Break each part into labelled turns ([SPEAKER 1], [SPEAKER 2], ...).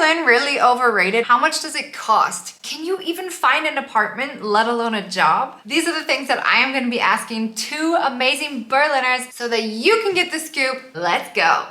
[SPEAKER 1] Berlin really overrated? How much does it cost? Can you even find an apartment, let alone a job? These are the things that I am going to be asking two amazing Berliners so that you can get the scoop. Let's go.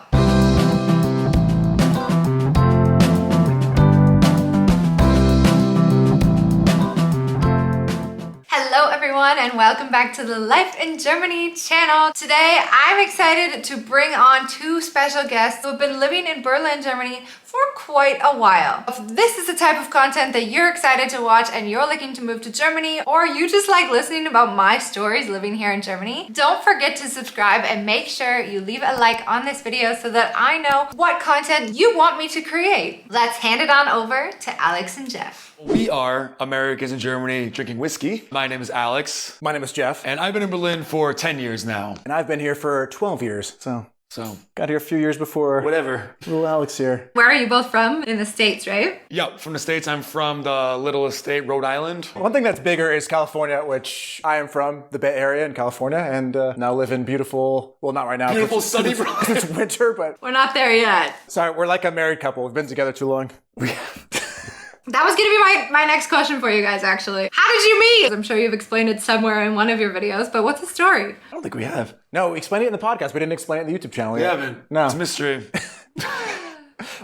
[SPEAKER 1] Hello everyone and welcome back to the Life in Germany channel. Today I'm excited to bring on two special guests who have been living in Berlin, Germany for quite a while. If this is the type of content that you're excited to watch and you're looking to move to Germany, or you just like listening about my stories living here in Germany, don't forget to subscribe and make sure you leave a like on this video so that I know what content you want me to create. Let's hand it on over to Alex and Geoff.
[SPEAKER 2] We are Americans in Germany drinking whiskey. My name is Alex.
[SPEAKER 3] My name is Geoff.
[SPEAKER 2] And I've been in Berlin for 10 years now.
[SPEAKER 3] And I've been here for 12 years. So got here a few years before.
[SPEAKER 2] Whatever.
[SPEAKER 3] Little Alex here.
[SPEAKER 1] Where are you both from? In the States, right?
[SPEAKER 2] Yep, from the States. I'm from the little state, Rhode Island.
[SPEAKER 3] One thing that's bigger is California, which I am from, the Bay Area in California, and now live in beautiful, well, not right now.
[SPEAKER 2] Beautiful sunny
[SPEAKER 3] It's winter, but.
[SPEAKER 1] We're not there yet.
[SPEAKER 3] Sorry, we're like a married couple. We've been together too long.
[SPEAKER 1] That was gonna be my next question for you guys, actually. How did you meet? I'm sure you've explained it somewhere in one of your videos, but what's the story?
[SPEAKER 2] I don't think we have.
[SPEAKER 3] No, we explained it in the podcast. We didn't explain it in the YouTube channel
[SPEAKER 2] We
[SPEAKER 3] yet.
[SPEAKER 2] haven't.
[SPEAKER 3] No.
[SPEAKER 2] It's a mystery.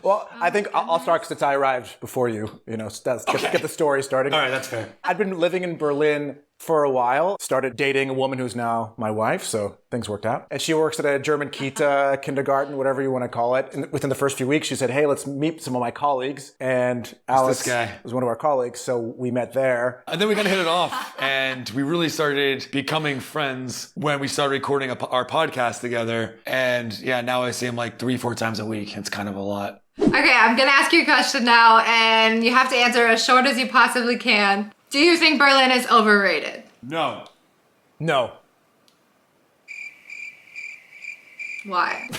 [SPEAKER 3] Well, I think I'll start since I arrived before you. You know, get the story started.
[SPEAKER 2] All right, that's fair.
[SPEAKER 3] I'd been living in Berlin for a while, started dating a woman who's now my wife, so things worked out. And she works at a German Kita, kindergarten, whatever you want to call it. And within the first few weeks, she said, hey, let's meet some of my colleagues. And Alex was one of our colleagues, so we met there.
[SPEAKER 2] And then we kind of hit it off, and we really started becoming friends when we started recording our podcast together. And yeah, now I see him like 3-4 times a week. It's kind of a lot.
[SPEAKER 1] Okay, I'm gonna ask you a question now, and you have to answer as short as you possibly can. Do you think Berlin is overrated?
[SPEAKER 2] No.
[SPEAKER 3] No.
[SPEAKER 1] Why?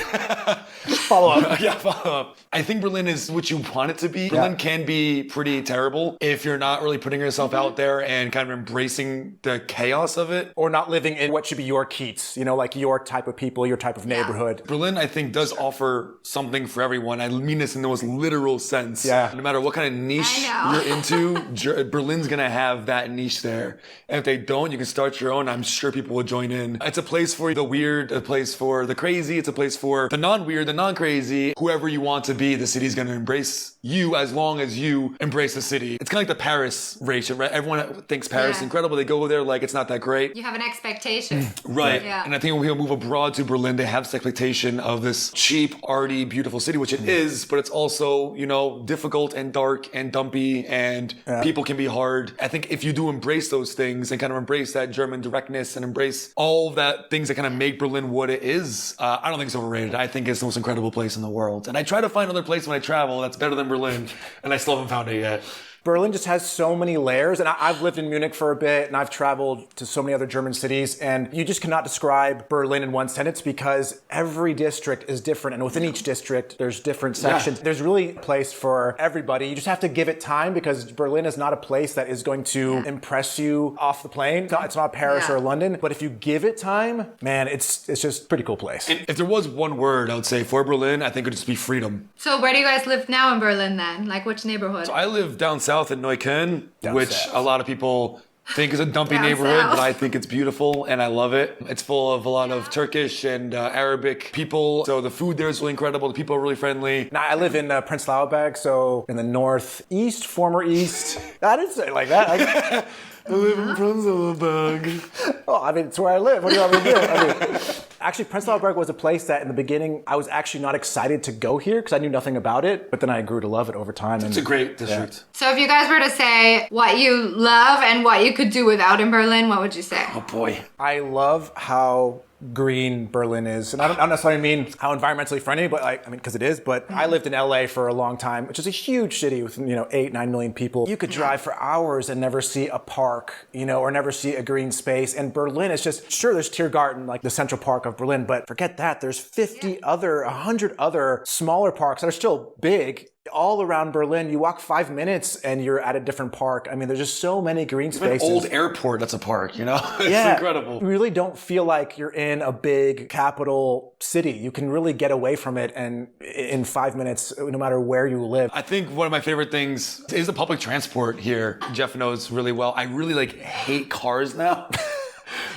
[SPEAKER 3] Follow up.
[SPEAKER 2] Yeah, follow up. I think Berlin is what you want it to be. Berlin can be pretty terrible if you're not really putting yourself out there and kind of embracing the chaos of it.
[SPEAKER 3] Or not living in what should be your Keats, you know, like your type of people, your type of neighborhood.
[SPEAKER 2] Berlin, I think, does offer something for everyone. I mean this in the most literal sense.
[SPEAKER 3] Yeah.
[SPEAKER 2] No matter what kind of niche you're into, Berlin's gonna have that niche there. And if they don't, you can start your own. I'm sure people will join in. It's a place for the weird, a place for the crazy. It's a place for the non-weird, the non-crazy. Whoever you want to be, the city's going to embrace you as long as you embrace the city. It's kind of like the Paris ratio, right? Everyone thinks Paris is incredible. They go there like it's not that great.
[SPEAKER 1] You have an expectation.
[SPEAKER 2] Right.
[SPEAKER 1] Yeah.
[SPEAKER 2] And I think when people move abroad to Berlin, they have this expectation of this cheap, arty, beautiful city, which it is, but it's also, you know, difficult and dark and dumpy and people can be hard. I think if you do embrace those things and kind of embrace that German directness and embrace all that things that kind of make Berlin what it is, I don't think it's overrated. I think it's the most incredible place in the world. And I try to find other places when I travel that's better than Berlin, and I still haven't found it yet.
[SPEAKER 3] Berlin just has so many layers, and I've lived in Munich for a bit, and I've traveled to so many other German cities, and you just cannot describe Berlin in one sentence because every district is different, and within each district, there's different sections. There's really a place for everybody. You just have to give it time because Berlin is not a place that is going to impress you off the plane. It's not Paris or London, but if you give it time, man, it's just a pretty cool place.
[SPEAKER 2] And if there was one word I would say for Berlin, I think it would just be freedom.
[SPEAKER 1] So where do you guys live now in Berlin then? Like which neighborhood?
[SPEAKER 2] So I live down south in Neukölln, which a lot of people think is a dumpy neighborhood, but I think it's beautiful and I love it. It's full of a lot of Turkish and Arabic people. So the food there is really incredible. The people are really friendly.
[SPEAKER 3] Now, I live in Prenzlauer Berg, so in the northeast, former east. I didn't say it like that.
[SPEAKER 2] I live in Prenzlauer Berg.
[SPEAKER 3] Oh, I mean, it's where I live. What do you want me to do? I mean, actually, Prenzlauer Berg was a place that in the beginning, I was actually not excited to go here because I knew nothing about it. But then I grew to love it over time.
[SPEAKER 2] It's a great district.
[SPEAKER 1] So if you guys were to say what you love and what you could do without in Berlin, what would you say?
[SPEAKER 2] Oh boy.
[SPEAKER 3] I love how green Berlin is. And I don't necessarily mean how environmentally friendly, but because it is, but I lived in LA for a long time, which is a huge city with, 8-9 million people. You could drive for hours and never see a park, or never see a green space. And Berlin is just, sure, there's Tiergarten, like the Central Park of Berlin, but forget that. There's 100 other smaller parks that are still big all around Berlin, you walk 5 minutes and you're at a different park. I mean, there's just so many green spaces.
[SPEAKER 2] An old airport that's a park, you know? It's incredible.
[SPEAKER 3] You really don't feel like you're in a big capital city. You can really get away from it and in 5 minutes, no matter where you live.
[SPEAKER 2] I think one of my favorite things is the public transport here. Geoff knows really well. I really hate cars now.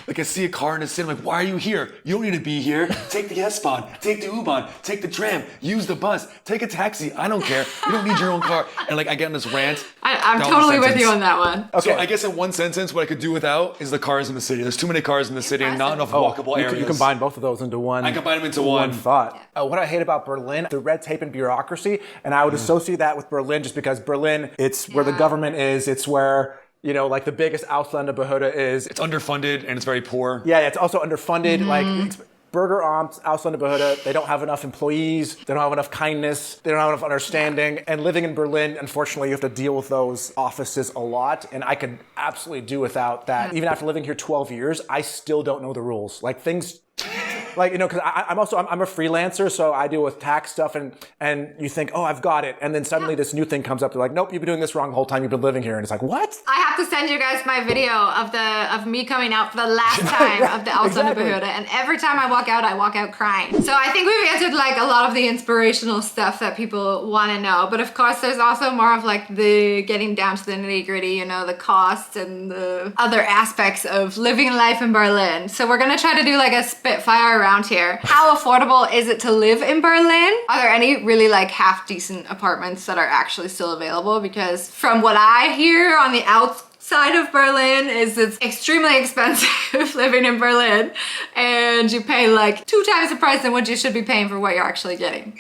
[SPEAKER 2] Like I see a car in the city, I'm like, why are you here? You don't need to be here. Take the S-Bahn, take the U-Bahn, take the tram, use the bus, take a taxi. I don't care. You don't need your own car. And like I get in this rant.
[SPEAKER 1] I'm totally with you on that one.
[SPEAKER 2] Okay. So I guess in one sentence, what I could do without is the cars in the city. There's too many cars in the city and not enough walkable areas.
[SPEAKER 3] You combine both of those into one.
[SPEAKER 2] I combine them into one
[SPEAKER 3] thought. What I hate about Berlin, the red tape and bureaucracy, and I would associate that with Berlin just because Berlin, it's where the government is, it's where like the biggest Ausländerbehörde is.
[SPEAKER 2] It's underfunded and it's very poor.
[SPEAKER 3] Yeah, it's also underfunded. Like Bürgeramt, Ausländerbehörde, they don't have enough employees. They don't have enough kindness. They don't have enough understanding. And living in Berlin, unfortunately, you have to deal with those offices a lot. And I could absolutely do without that. Even after living here 12 years, I still don't know the rules. Like things... because I'm a freelancer, so I deal with tax stuff, and you think, oh, I've got it, and then suddenly this new thing comes up. They're like, nope, you've been doing this wrong the whole time you've been living here, and it's like, what?
[SPEAKER 1] I have to send you guys my video of me coming out for the last time of the Ausländerbehörde, and every time I walk out crying. So I think we've answered like a lot of the inspirational stuff that people want to know, but of course there's also more of like the getting down to the nitty-gritty, the costs and the other aspects of living life in Berlin. So we're gonna try to do like a spitfire around here. How affordable is it to live in Berlin? Are there any really like half decent apartments that are actually still available? Because from what I hear on the outside of Berlin is it's extremely expensive living in Berlin, and you pay like 2 times the price than what you should be paying for what you're actually getting.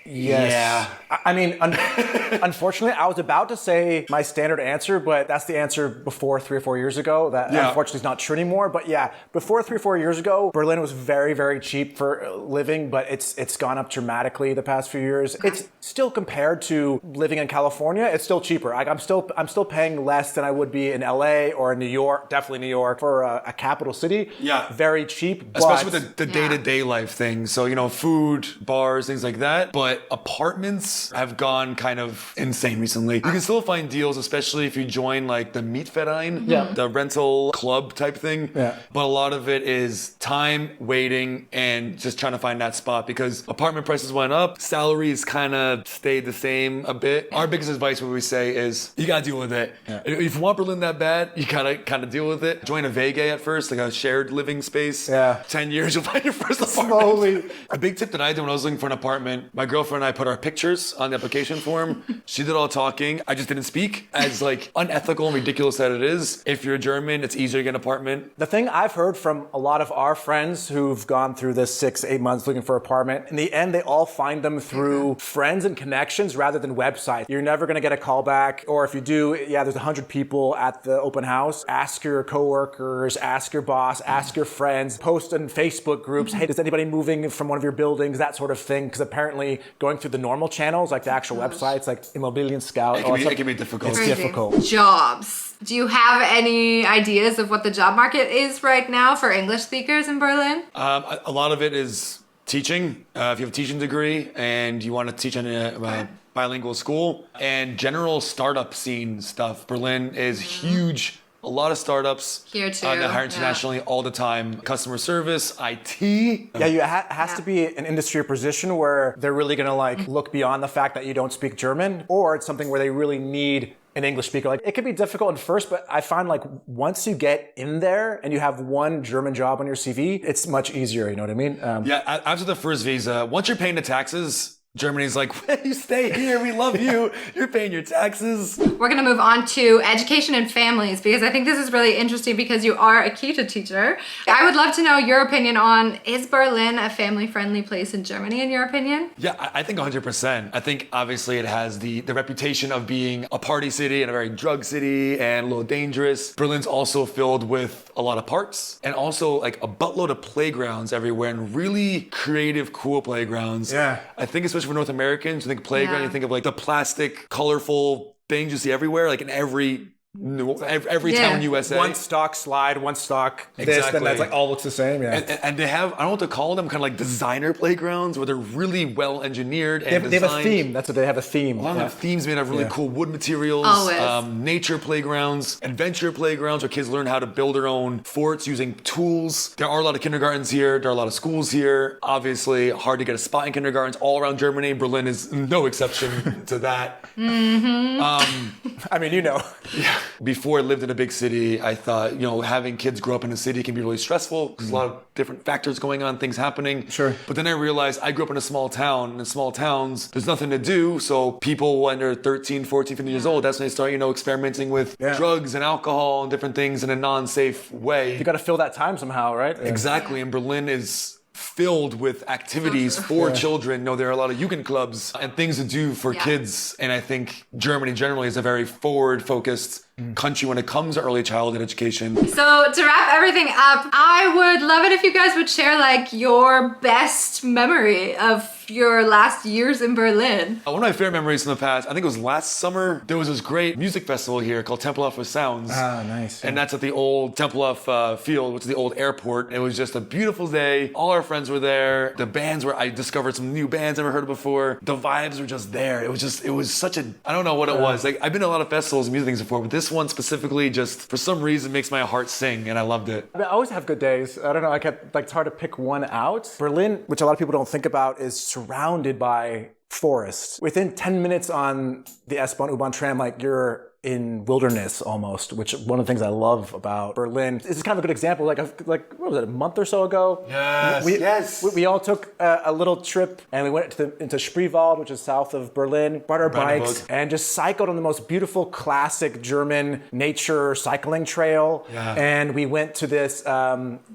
[SPEAKER 3] Yes.
[SPEAKER 2] Yeah.
[SPEAKER 3] I mean, unfortunately, I was about to say my standard answer, but that's the answer before 3 or 4 years ago. That unfortunately is not true anymore. But yeah, before 3 or 4 years ago, Berlin was very, very cheap for living, but it's gone up dramatically the past few years. It's still compared to living in California, it's still cheaper. Like I'm still paying less than I would be in LA or in New York, definitely New York for a capital city.
[SPEAKER 2] Yeah.
[SPEAKER 3] Very cheap.
[SPEAKER 2] Especially with the day-to-day life thing. So, food, bars, things like that. But apartments have gone kind of insane recently. You can still find deals, especially if you join like the Mietverein, the rental club type thing. Yeah. But a lot of it is time, waiting, and just trying to find that spot because apartment prices went up, salaries kind of stayed the same a bit. Our biggest advice, what we say is, you gotta deal with it. Yeah. If you want Berlin that bad, you gotta kind of deal with it. Join a WG at first, like a shared living space. Yeah. 10 years, you'll find your first apartment. Slowly. A big tip that I did when I was looking for an apartment, my girlfriend and I put our pictures on the application form. She did all talking. I just didn't speak. As like unethical and ridiculous that it is, if you're German, it's easier to get an apartment.
[SPEAKER 3] The thing I've heard from a lot of our friends who've gone through this 6-8 months looking for an apartment, in the end, they all find them through friends and connections rather than websites. You're never going to get a call back. Or if you do, there's 100 people at the open house. Ask your coworkers, ask your boss, ask your friends, post in Facebook groups. Hey, is anybody moving from one of your buildings? That sort of thing. Because apparently going through the normal channels, like the actual websites, like Immobilien Scout,
[SPEAKER 2] it can be difficult.
[SPEAKER 3] It's difficult.
[SPEAKER 1] Jobs. Do you have any ideas of what the job market is right now for English speakers in Berlin?
[SPEAKER 2] A lot of it is teaching. If you have a teaching degree and you want to teach in a bilingual school, and general startup scene stuff. Berlin is huge. A lot of startups
[SPEAKER 1] here too.
[SPEAKER 2] That hire internationally all the time. Customer service, IT.
[SPEAKER 3] Yeah, it has to be an industry or position where they're really going to like look beyond the fact that you don't speak German, or it's something where they really need an English speaker. Like it could be difficult at first, but I find like once you get in there and you have one German job on your CV, it's much easier. You know what I mean?
[SPEAKER 2] After the first visa, once you're paying the taxes, Germany's like, you stay here, we love you, you're paying your taxes.
[SPEAKER 1] We're gonna move on to education and families because I think this is really interesting because you are a Kita teacher. I would love to know your opinion on, is Berlin a family-friendly place in Germany in your opinion?
[SPEAKER 2] Yeah, I think 100%. I think obviously it has the reputation of being a party city and a very drug city and a little dangerous. Berlin's also filled with a lot of parks and also like a buttload of playgrounds everywhere and really creative, cool playgrounds. Yeah. I think especially for North Americans, you think playground, you think of like the plastic, colorful things you see everywhere, like in every every town in USA.
[SPEAKER 3] One stock slide, one stock this, then that's like all looks the same. Yeah.
[SPEAKER 2] And they have, I don't know what to call them, kind of like designer playgrounds where they're really well engineered and
[SPEAKER 3] they have a theme. That's what they have, a theme.
[SPEAKER 2] A lot of themes made of really cool wood materials. Nature playgrounds, adventure playgrounds where kids learn how to build their own forts using tools. There are a lot of kindergartens here. There are a lot of schools here. Obviously, hard to get a spot in kindergartens all around Germany. Berlin is no exception to that.
[SPEAKER 3] I mean, you know.
[SPEAKER 2] Yeah. Before I lived in a big city, I thought, having kids grow up in a city can be really stressful because a lot of different factors going on, things happening.
[SPEAKER 3] Sure.
[SPEAKER 2] But then I realized I grew up in a small town, and in small towns, there's nothing to do. So people, when they're 13, 14, 15 years old, that's when they start, experimenting with drugs and alcohol and different things in a non-safe way.
[SPEAKER 3] You got to fill that time somehow, right?
[SPEAKER 2] Exactly. And Berlin is filled with activities for children. There are a lot of Jugend clubs and things to do for kids. And I think Germany generally is a very forward-focused country when it comes to early childhood education.
[SPEAKER 1] So to wrap everything up, I would love it if you guys would share your best memory of your last years in Berlin.
[SPEAKER 2] One of my favorite memories from the past, I think it was last summer, there was this great music festival here called Tempelhof with Sounds.
[SPEAKER 3] Ah, nice.
[SPEAKER 2] And that's at the old Tempelhof field, which is the old airport. It was just a beautiful day. All our friends were there. The bands I discovered some new bands I never heard of before. The vibes were just there. It was such a, I don't know what it was. I've been to a lot of festivals and music things before, but this one specifically just for some reason makes my heart sing, and I loved it.
[SPEAKER 3] I always have good days. I don't know, it's hard to pick one out. Berlin, which a lot of people don't think about, is surrounded by forests. Within 10 minutes on the S-Bahn, U-Bahn tram, you're in wilderness almost, which one of the things I love about Berlin. This is kind of a good example. Like what was it, a month or so ago?
[SPEAKER 2] Yes.
[SPEAKER 3] We all took a little trip and we went into Spreewald, which is south of Berlin, brought our bikes and just cycled on the most beautiful classic German nature cycling trail.
[SPEAKER 2] Yeah.
[SPEAKER 3] And we went to this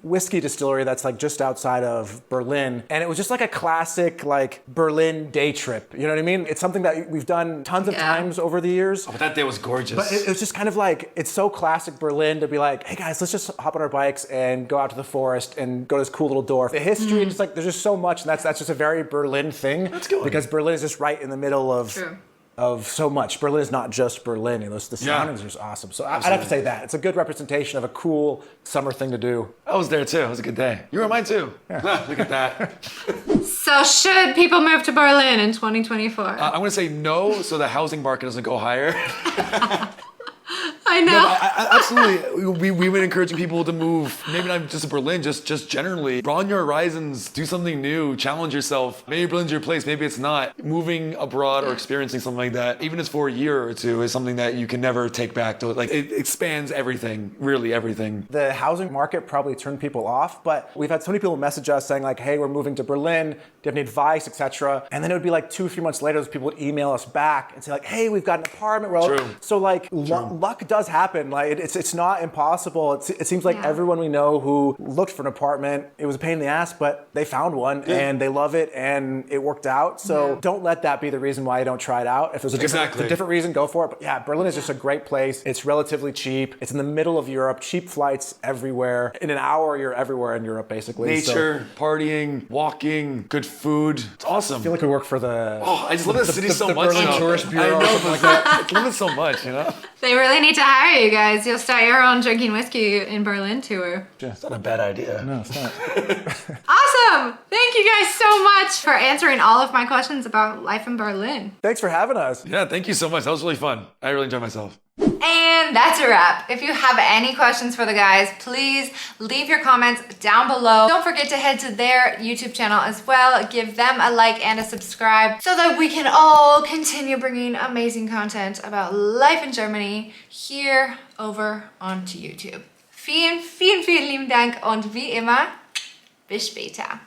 [SPEAKER 3] whiskey distillery that's just outside of Berlin. And it was just a classic Berlin day trip. You know what I mean? It's something that we've done tons of times over the years.
[SPEAKER 2] Oh, but that day was gorgeous.
[SPEAKER 3] But it was just kind of it's so classic Berlin to be hey guys, let's just hop on our bikes and go out to the forest and go to this cool little dorf. The history, and just there's just so much, and that's just a very Berlin thing.
[SPEAKER 2] That's good.
[SPEAKER 3] Because Berlin is just right in the middle of so much. Berlin is not just Berlin. The surroundings are just awesome. So I'd have to say that. It's a good representation of a cool summer thing to do.
[SPEAKER 2] I was there too. It was a good day. You were mine too. Yeah. Look at that.
[SPEAKER 1] So should people move to Berlin in 2024?
[SPEAKER 2] I'm going to say no, so the housing market doesn't go higher.
[SPEAKER 1] I know.
[SPEAKER 2] No, absolutely. We've been encouraging people to move, maybe not just to Berlin, just generally. Broaden your horizons, do something new, challenge yourself. Maybe Berlin's your place, maybe it's not. Moving abroad or experiencing something like that, even if it's for a year or two, is something that you can never take back. It expands everything, really everything.
[SPEAKER 3] The housing market probably turned people off, but we've had so many people message us saying hey, we're moving to Berlin, do you have any advice, etc. And then it would be 2 or 3 months later, those people would email us back and say hey, we've got an apartment.
[SPEAKER 2] True.
[SPEAKER 3] So luck does happen. It's not impossible. It seems everyone we know who looked for an apartment, it was a pain in the ass, but they found one and they love it and it worked out. So don't let that be the reason why you don't try it out. If there's a different reason, go for it. But yeah, Berlin is just a great place. It's relatively cheap. It's in the middle of Europe. Cheap flights everywhere. In an hour, you're everywhere in Europe, basically.
[SPEAKER 2] Nature, partying, walking, good food. It's awesome.
[SPEAKER 3] I feel like we work for the...
[SPEAKER 2] I just love the city so much.
[SPEAKER 3] Berlin Tourist Bureau
[SPEAKER 2] or something like that. I love it so much,
[SPEAKER 1] They really need to hire you guys. You'll start your own drinking whiskey in Berlin tour.
[SPEAKER 2] It's not a bad idea.
[SPEAKER 3] No, it's not.
[SPEAKER 1] Awesome! Thank you guys so much for answering all of my questions about life in Berlin.
[SPEAKER 3] Thanks for having us.
[SPEAKER 2] Yeah, thank you so much. That was really fun. I really enjoyed myself.
[SPEAKER 1] And that's a wrap. If you have any questions for the guys, please leave your comments down below. Don't forget to head to their YouTube channel as well. Give them a like and a subscribe so that we can all continue bringing amazing content about life in Germany here over onto YouTube. Vielen, vielen, vielen lieben Dank und wie immer, bis später.